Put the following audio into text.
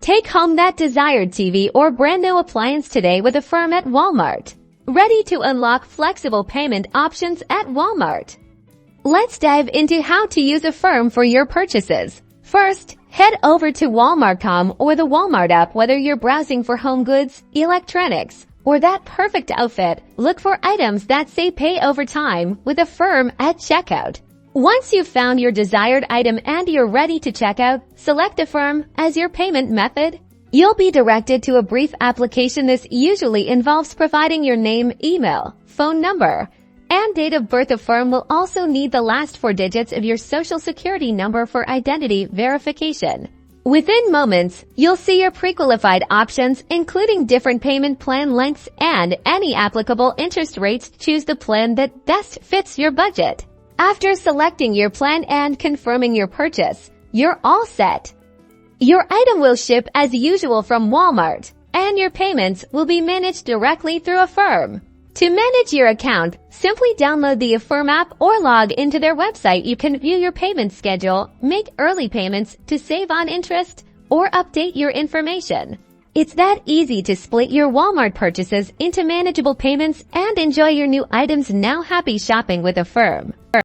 Take home that desired TV or brand new appliance today with Affirm at Walmart. Ready to unlock flexible payment options at Walmart. Let's dive into how to use Affirm for your purchases. First, head over to Walmart.com or the Walmart app. Whether you're browsing for home goods, electronics, or that perfect outfit, look for items that say pay over time with Affirm at checkout. Once you've found your desired item and you're ready to check out, select Affirm as your payment method. You'll be directed to a brief application. This usually involves providing your name, email, phone number, and date of birth. Affirm will also need the last 4 digits of your social security number for identity verification. Within moments, you'll see your pre-qualified options, including different payment plan lengths and any applicable interest rates. Choose the plan that best fits your budget. After selecting your plan and confirming your purchase, you're all set. Your item will ship as usual from Walmart, and your payments will be managed directly through Affirm. To manage your account, simply download the Affirm app or log into their website. You can view your payment schedule, make early payments to save on interest, or update your information. It's that easy to split your Walmart purchases into manageable payments and enjoy your new items now. Happy shopping with Affirm.